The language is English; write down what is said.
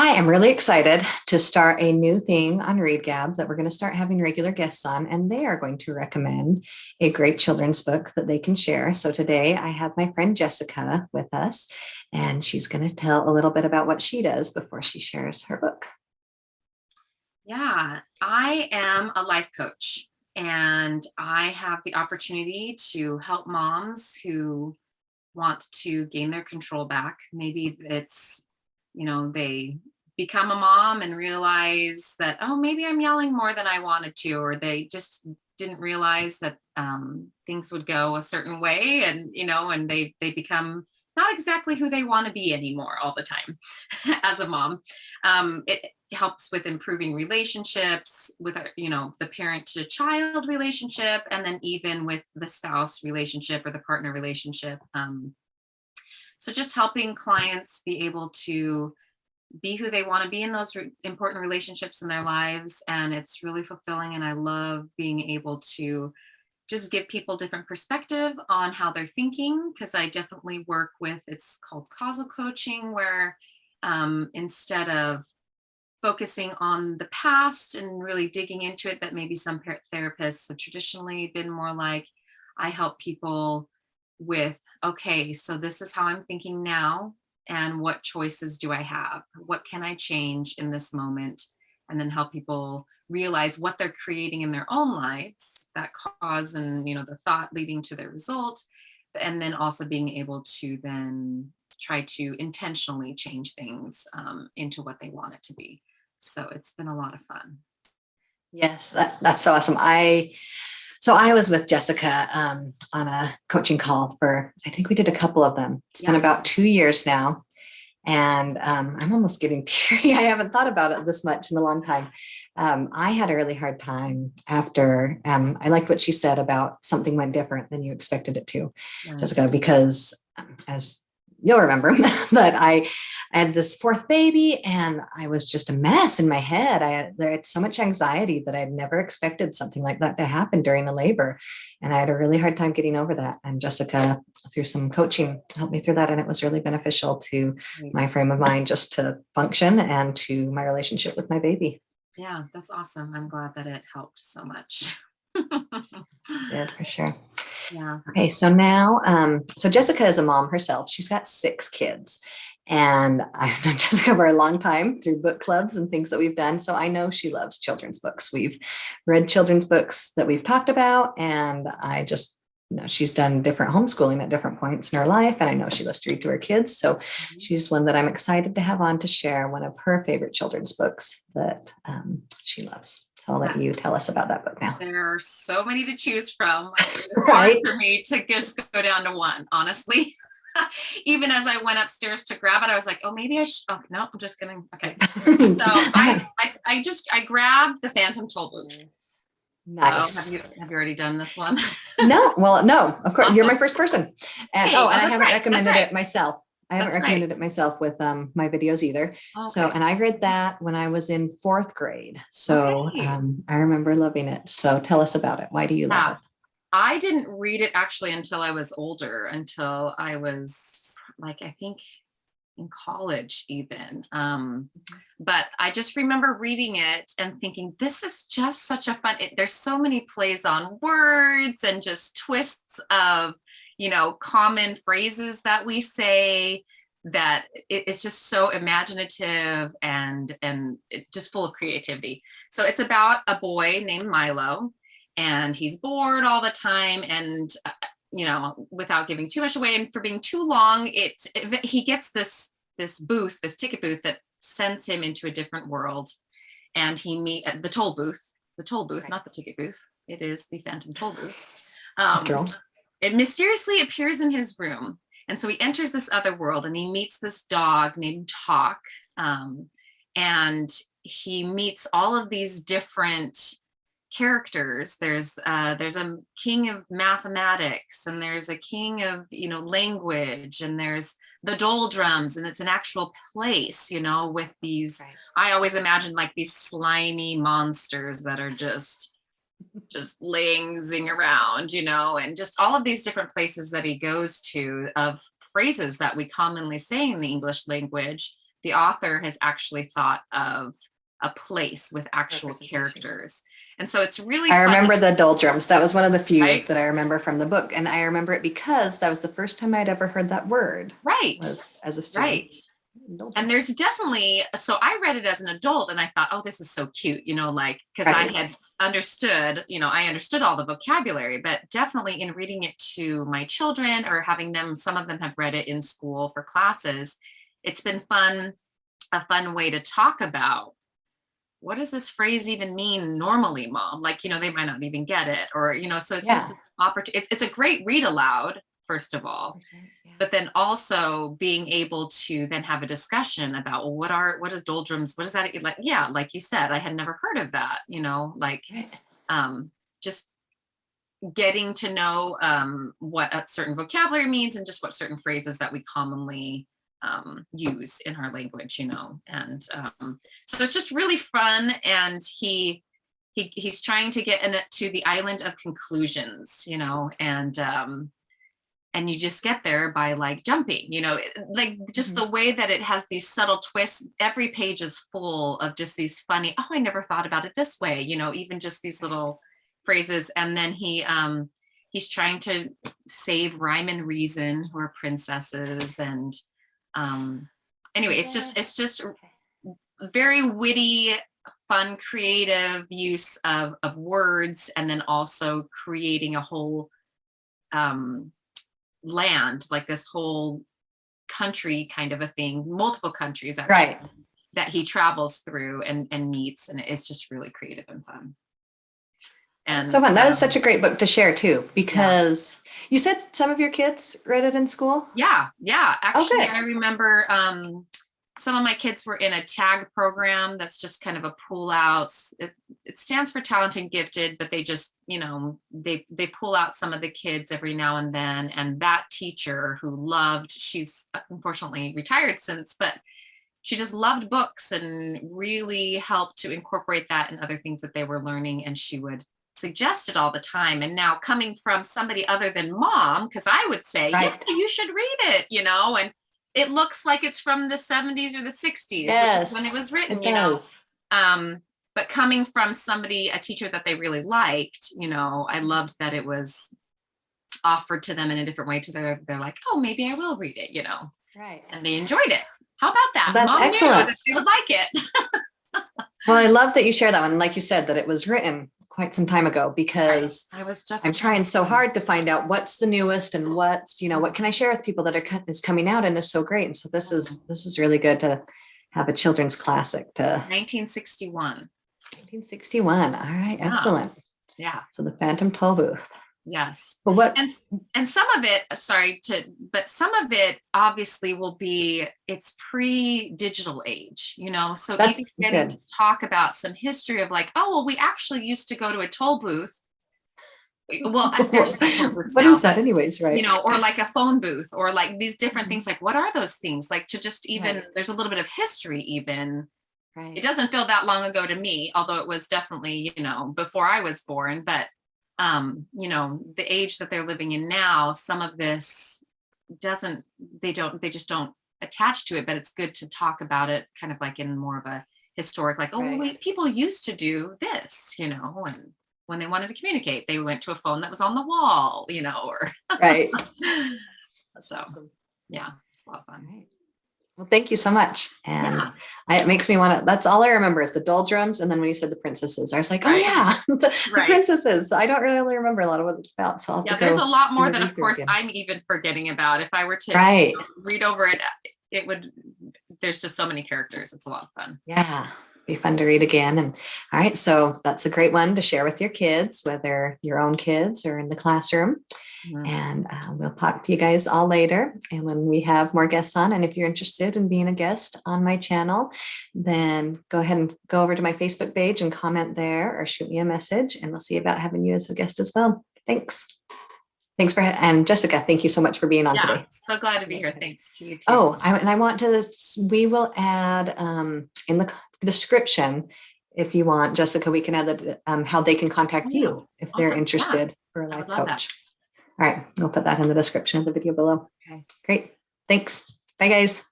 I am really excited to start a new thing on Readgab that we're going to start having regular guests on, and they are going to recommend a great children's book that they can share. So today I have my friend Jessica with us, and she's going to tell a little bit about what she does before she shares her book. Yeah, I am a life coach, and I have the opportunity to help moms who want to gain their control back. Maybe it's, they become a mom and realize that, oh, maybe I'm yelling more than I wanted to, or they just didn't realize that things would go a certain way, and they become not exactly who they want to be anymore all the time as a mom. It helps with improving relationships with, the parent to child relationship, and then even with the spouse relationship or the partner relationship. So just helping clients be able to be who they want to be in those important relationships in their lives. And it's really fulfilling. And I love being able to just give people different perspective on how they're thinking, because I definitely work with, it's called causal coaching, where instead of focusing on the past and really digging into it, that maybe some therapists have traditionally been more like, I help people with, okay, so this is how I'm thinking now, and what choices do I have? What can I change in this moment? And then help people realize what they're creating in their own lives, that cause and, the thought leading to their result. And then also being able to then try to intentionally change things into what they want it to be. So it's been a lot of fun. Yes, that's so awesome. I was with Jessica on a coaching call for, I think we did a couple of them. It's been about 2 years now. And I'm almost getting teary. I haven't thought about it this much in a long time. I had a really hard time after, I liked what she said about something went different than you expected it to, Jessica, because as you'll remember that I had this fourth baby and I was just a mess in my head. I had so much anxiety that I'd never expected something like that to happen during the labor. And I had a really hard time getting over that. And Jessica, through some coaching, helped me through that. And it was really beneficial to my frame of mind, just to function and to my relationship with my baby. Yeah, that's awesome. I'm glad that it helped so much. Did for sure. Yeah. Okay, so now, so Jessica is a mom herself. She's got 6 kids. And I've known Jessica for a long time through book clubs and things that we've done. So I know she loves children's books. We've read children's books that we've talked about. And I just know she's done different homeschooling at different points in her life. And I know she loves to read to her kids. So she's one that I'm excited to have on to share one of her favorite children's books that she loves. So I'll let you tell us about that book now. There are so many to choose from. It's right. hard for me to just go down to one, honestly. Even as I went upstairs to grab it, I was like, oh, maybe I should. Oh, no, I'm just going to. Okay. So I grabbed the Phantom Tollbooth. Nice. Have you already done this one? No. Well, no, of course. Awesome. You're my first person. And, hey, and I haven't recommended it myself. I haven't recommended it myself with my videos either. Okay. So, and I read that when I was in 4th grade. So I remember loving it. So tell us about it. Why do you love it? I didn't read it actually until I was older, until I was like, I think in college even. But I just remember reading it and thinking, this is just such a fun, there's so many plays on words and just twists of, common phrases that we say, that it's just so imaginative and just full of creativity. So it's about a boy named Milo, and he's bored all the time. And, without giving too much away and for being too long, he gets this ticket booth that sends him into a different world. And he meet the toll booth, right. Not the ticket booth. It is the Phantom Toll Booth. It mysteriously appears in his room. And so he enters this other world and he meets this dog named Talk. And he meets all of these different characters. There's a king of mathematics, and there's a king of language, and there's the doldrums, and it's an actual place, with these, right. I always imagine like these slimy monsters that are just lazing around, and just all of these different places that he goes to, of phrases that we commonly say in the English language the author has actually thought of a place with actual Representation. characters. And so it's really I fun, remember the doldrums. That was one of the few right? that I remember from the book. And I remember it because that was the first time I'd ever heard that word, Right. was as a student. Right. Doldrum. And there's definitely, so I read it as an adult and I thought, oh, this is so cute, you know, like, because I Right. had understood, you know, I understood all the vocabulary, but definitely in reading it to my children or having them, some of them have read it in school for classes. It's been fun, a fun way to talk about, what does this phrase even mean normally, mom? Like, you know, they might not even get it, or, you know, so it's Yeah. just an opportunity. It's a great read aloud, first of all, Yeah. but then also being able to then have a discussion about, well, what is doldrums? What is that? Like, yeah, like you said, I had never heard of that, you know, like, just getting to know what a certain vocabulary means and just what certain phrases that we commonly use in our language, you know. And so it's just really fun. And he's trying to get to the island of conclusions, you know, and you just get there by like jumping, you know, like just the way that it has these subtle twists. Every page is full of just these funny, oh, I never thought about it this way, you know, even just these little phrases. And then he's trying to save Rhyme and Reason, who are princesses. And anyway, it's just very witty, fun, creative use of words, and then also creating a whole land, like this whole country kind of a thing, multiple countries actually, Right. that he travels through and meets, and it's just really creative and fun. And so fun. That is such a great book to share too, because you said some of your kids read it in school. Yeah. Actually, good. I remember some of my kids were in a tag program that's just kind of a pull out. It stands for talent and gifted, but they just, you know, they pull out some of the kids every now and then. And that teacher who loved, she's unfortunately retired since, but she just loved books and really helped to incorporate that in other things that they were learning. And she would suggest it all the time. And now coming from somebody other than mom, because I would say, Right. yeah, you should read it, you know, and it looks like it's from the 70s or the 60s, Yes, which is when it was written, it you does. know. But coming from a teacher that they really liked, you know, I loved that it was offered to them in a different way to they're like, oh, maybe I will read it, you know. Right. And they enjoyed it. How about that? That's Mom excellent. knew that they would like it. Well, I love that you share that one. Like you said, that it was written quite some time ago, because I'm trying so hard to find out what's the newest and what's, you know, what can I share with people that is coming out and is so great. And so this is really good to have a children's classic to 1961. 1961. All right. Yeah. Excellent. Yeah. So the Phantom Toll Booth. Yes. But what? And some of it, but some of it obviously will be, it's pre-digital age, you know, so That's even getting good. to talk about some history of like, oh, well, we actually used to go to a toll booth. Well, there's no toll booths what now, is that anyways, right? You know, or like a phone booth, or like these different things, like what are those things? Like to just even, there's a little bit of history even. Right. It doesn't feel that long ago to me, although it was definitely, you know, before I was born, but you know, the age that they're living in now, some of this they just don't attach to it, but it's good to talk about it kind of like in more of a historic, like, oh, wait, people used to do this, you know, and when they wanted to communicate, they went to a phone that was on the wall, you know, or Right. So awesome. Yeah, it's a lot of fun. Right. Well, thank you so much. And it makes me want to, that's all I remember is the doldrums. And then when you said the princesses, I was like, oh yeah, the princesses. I don't really remember a lot of what it's about. So I'll have to there's a lot more do that, read of through course, again. I'm even forgetting about. If I were to read over it, it would, there's just so many characters. It's a lot of fun. Yeah, be fun to read again. And all right, so that's a great one to share with your kids, whether your own kids or in the classroom. And we'll talk to you guys all later. And when we have more guests on, and if you're interested in being a guest on my channel, then go ahead and go over to my Facebook page and comment there or shoot me a message, and we'll see about having you as a guest as well. Thanks. Thanks and Jessica, thank you so much for being on today. So glad to be here. Thanks to you too. Oh, I want to, we will add in the description, if you want, Jessica, we can add how they can contact you if they're interested for a life coach. All right, I'll put that in the description of the video below. Okay. Great. Thanks. Bye, guys.